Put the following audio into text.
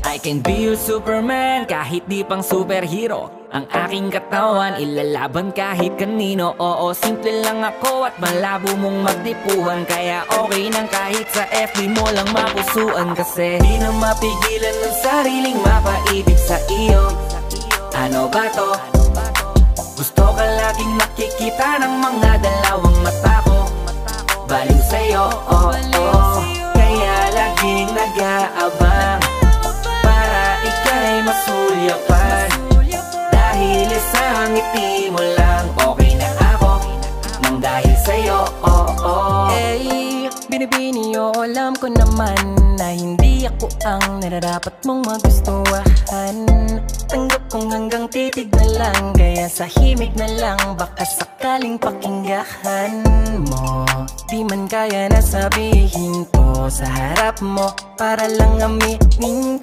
I can be your Superman kahit di pang superhero. Ang aking katawan ilalaban kahit kanino. Oo, simple lang ako at malabo mong magtipuhan. Kaya okay nang kahit sa FB mo lang mapusuan. Kasi di na mapigilan ng sariling mapaibig sa iyo. Ano ba to? Gusto ka laging nakikita ng mga dalawang mata ko. Baliw sa'yo, oh, oh. Kaya laging nag-aabang para ika'y masulyapan. Dahil isang ngiti mo lang okay na ako nang dahil sa'yo, oh, oh. Hey, binibini o alam ko naman na hindi ako ang nararapat mong magustuhan. Tanggap kong hanggang titig na lang, kaya sa himig na lang baka sakaling pakinggan mo. Di man kaya na sabihin ko sa harap mo para lang aminin